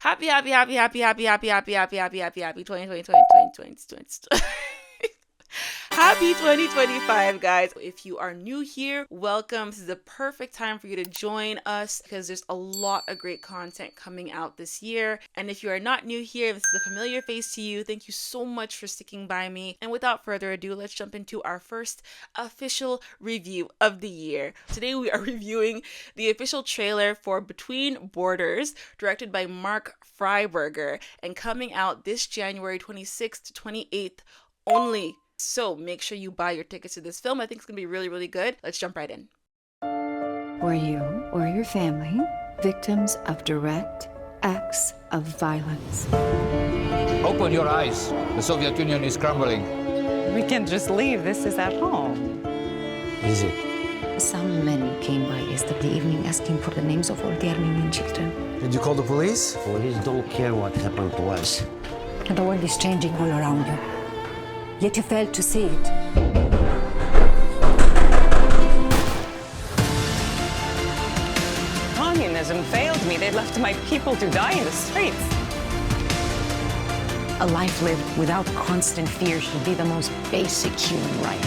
Happy 2020. Happy 2025, guys. If you are new here, welcome. This is the perfect time for you to join us because there's a lot of great content coming out this year. And if you are not new here, this is a familiar face to you. Thank you so much for sticking by me. And without further ado, let's jump into our first official review of the year. Today we are reviewing the official trailer for Between Borders, directed by Mark Freiberger and coming out this January 26th to 28th only. So make sure you buy your tickets to this film. I think it's going to be really, really good. Let's jump right in. Were you or your family victims of direct acts of violence? Open your eyes. The Soviet Union is crumbling. We can't just leave. This is at home. Is it? Some men came by yesterday evening asking for the names of all the Armenian children. Did you call the police? Police don't care what happened to us. The world is changing all around you. Yet you failed to see it. Communism failed me. They left my people to die in the streets. A life lived without constant fear should be the most basic human right.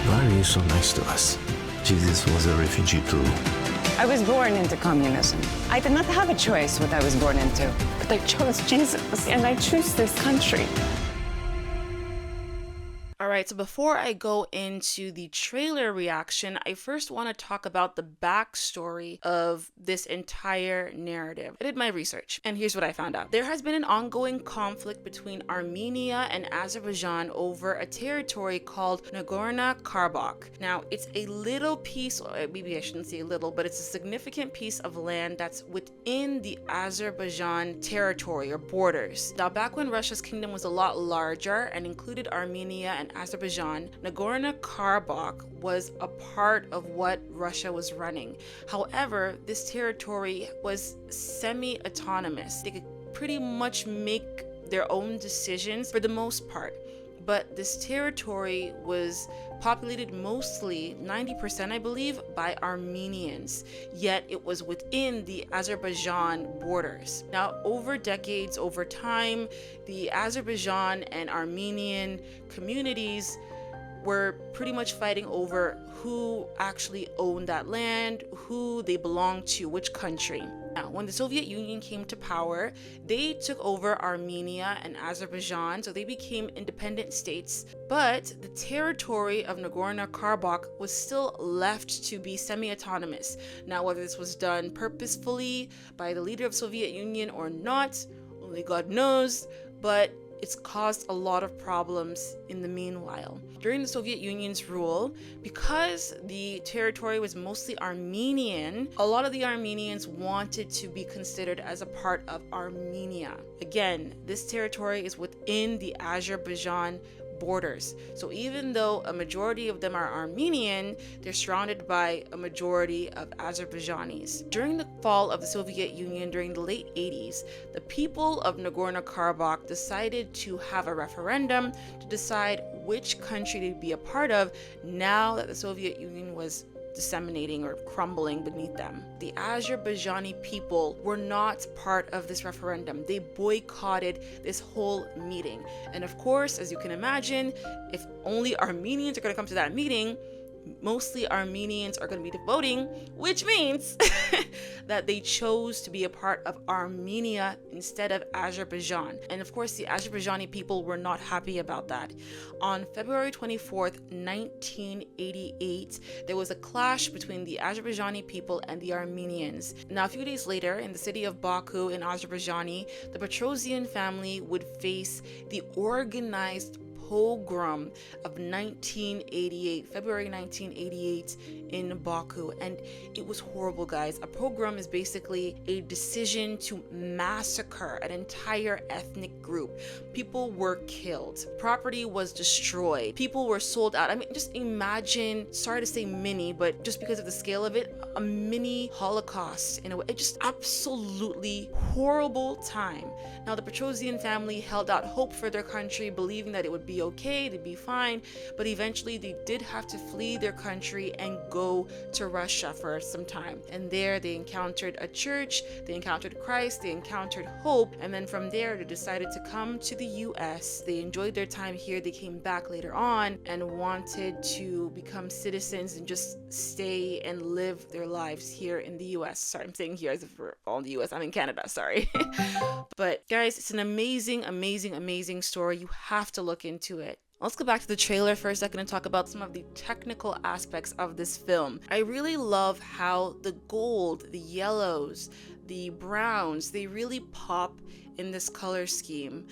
Why are you so nice to us? Jesus was a refugee too. I was born into communism. I did not have a choice what I was born into, but I chose Jesus, and I choose this country. Alright, so before I go into the trailer reaction, I first want to talk about the backstory of this entire narrative. I did my research, and here's what I found out. There has been an ongoing conflict between Armenia and Azerbaijan over a territory called Nagorno-Karabakh. Now, it's a little piece, or maybe I shouldn't say little, but it's a significant piece of land that's within the Azerbaijan territory or borders. Now, back when Russia's kingdom was a lot larger and included Armenia and Azerbaijan, Nagorno-Karabakh was a part of what Russia was running. However, this territory was semi-autonomous. They could pretty much make their own decisions for the most part. But this territory was populated mostly, 90% I believe, by Armenians, yet it was within the Azerbaijan borders. Now, over decades, over time, the Azerbaijan and Armenian communities were pretty much fighting over who actually owned that land, who they belonged to, which country. Now, when the Soviet Union came to power, they took over Armenia and Azerbaijan, so they became independent states. But the territory of Nagorno-Karabakh was still left to be semi-autonomous. Now, whether this was done purposefully by the leader of the Soviet Union or not, only God knows, but it's caused a lot of problems in the meanwhile. During the Soviet Union's rule, because the territory was mostly Armenian, a lot of the Armenians wanted to be considered as a part of Armenia. Again, this territory is within the Azerbaijan borders. So even though a majority of them are Armenian, they're surrounded by a majority of Azerbaijanis. During the fall of the Soviet Union during the late 80s, the people of Nagorno-Karabakh decided to have a referendum to decide which country they'd be a part of now that the Soviet Union was disseminating or crumbling beneath them. The Azerbaijani people were not part of this referendum. They boycotted this whole meeting. And of course, as you can imagine, if only Armenians are going to come to that meeting, mostly Armenians are going to be voting, which means that they chose to be a part of Armenia instead of Azerbaijan. And of course, the Azerbaijani people were not happy about that. On February 24th, 1988, there was a clash between the Azerbaijani people and the Armenians. Now, a few days later, in the city of Baku in Azerbaijan, the Petrosian family would face the organized pogrom of 1988, February 1988 in Baku, and it was horrible, guys. A pogrom is basically a decision to massacre an entire ethnic group. People were killed, property was destroyed, people were sold out. I mean, just imagine, sorry to say mini, but just because of the scale of it, a mini Holocaust in a way. It just absolutely horrible time. Now, the Petrosian family held out hope for their country, believing that it would be be okay, they'd be fine, but eventually they did have to flee their country and go to Russia for some time. And there they encountered a church, they encountered Christ, they encountered hope, and then from there they decided to come to the US. They enjoyed their time here, they came back later on and wanted to become citizens and just stay and live their lives here in the US. Sorry, I'm saying here as if we're all in the US. I'm in Canada, sorry. But guys, it's an amazing story. You have to look into it. Let's go back to the trailer for a second and talk about some of the technical aspects of this film. I really love how the gold, the yellows, the browns, they really pop in this color scheme.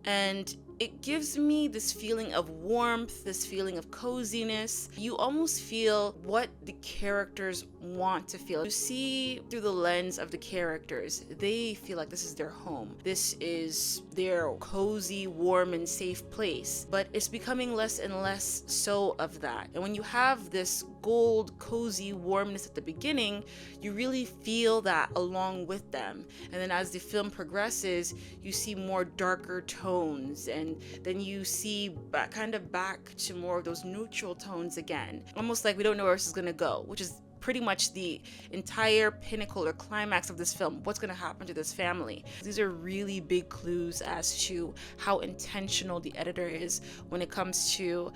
And it gives me this feeling of warmth, this feeling of coziness. You almost feel what the characters want to feel. You see through the lens of the characters. They feel like this is their home. This is their cozy, warm, and safe place. But it's becoming less and less so of that. And when you have this gold, cozy warmness at the beginning, you really feel that along with them. And then as the film progresses, you see more darker tones, and then you see kind of back to more of those neutral tones again. Almost like we don't know where this is gonna go, which is pretty much the entire pinnacle or climax of this film. What's gonna happen to this family? These are really big clues as to how intentional the editor is when it comes to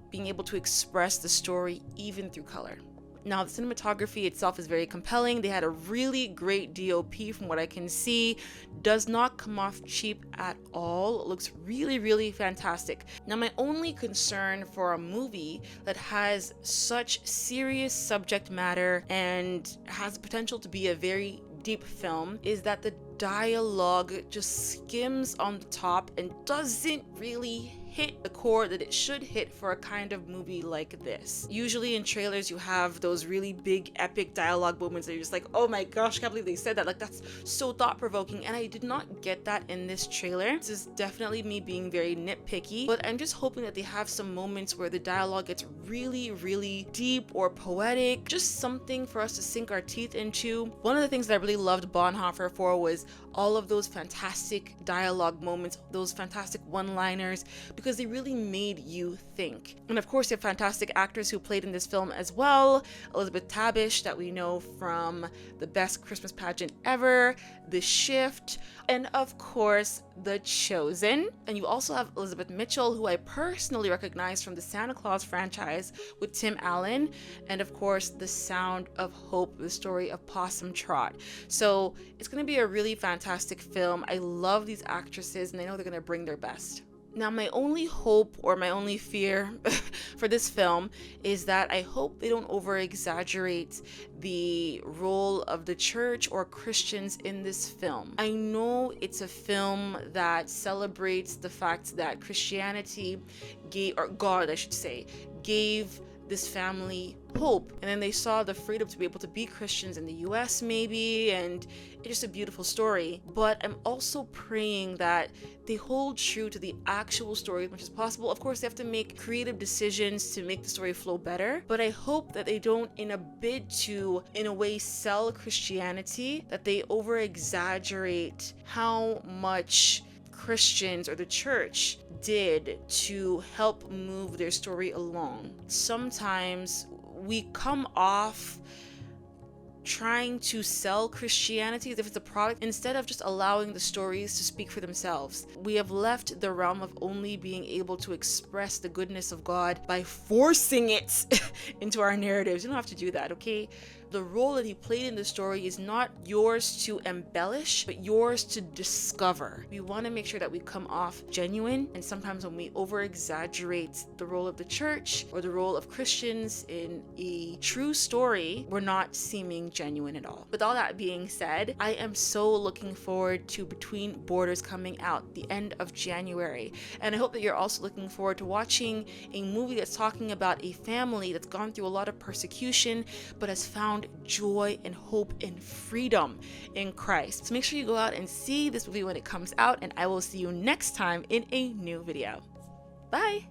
being able to express the story even through color. Now, the cinematography itself is very compelling. They had a really great DOP from what I can see. Does not come off cheap at all. It looks really fantastic. Now, my only concern for a movie that has such serious subject matter and has the potential to be a very deep film is that the dialogue just skims on the top and doesn't really hit the chord that it should hit for a kind of movie like this. Usually in trailers you have those really big epic dialogue moments that you're just like, oh my gosh, I can't believe they said that. Like, that's so thought-provoking, and I did not get that in this trailer. This is definitely me being very nitpicky, but I'm just hoping that they have some moments where the dialogue gets really deep or poetic, just something for us to sink our teeth into. One of the things that I really loved Bonhoeffer for was all of those fantastic dialogue moments, those fantastic one-liners, because they really made you think. And of course, you have fantastic actors who played in this film as well. Elizabeth Tabish, that we know from The Best Christmas Pageant Ever, The Shift, and of course, The Chosen. And you also have Elizabeth Mitchell, who I personally recognize from the Santa Claus franchise with Tim Allen, and of course, The Sound of Hope, the story of Possum Trot. So it's going to be a really fantastic film. I love these actresses, and I know they're going to bring their best. Now, my only hope or my only fear for this film is that I hope they don't over-exaggerate the role of the church or Christians in this film. I know it's a film that celebrates the fact that Christianity gave, or God, I should say, gave this family hope, and then they saw the freedom to be able to be Christians in the US maybe, and it's just a beautiful story. But I'm also praying that they hold true to the actual story as much as possible. Of course, they have to make creative decisions to make the story flow better, but I hope that they don't, in a bid to, in a way, sell Christianity, that they over exaggerate how much Christians or the church did to help move their story along. Sometimes we come off trying to sell Christianity as if it's a product instead of just allowing the stories to speak for themselves. We have left the realm of only being able to express the goodness of God by forcing it into our narratives. You don't have to do that, okay? The role that he played in the story is not yours to embellish, but yours to discover. We want to make sure that we come off genuine, and sometimes when we over-exaggerate the role of the church or the role of Christians in a true story, we're not seeming genuine at all. With all that being said, I am so looking forward to Between Borders coming out the end of January, and I hope that you're also looking forward to watching a movie that's talking about a family that's gone through a lot of persecution but has found joy and hope and freedom in Christ. So make sure you go out and see this movie when it comes out, and I will see you next time in a new video. Bye!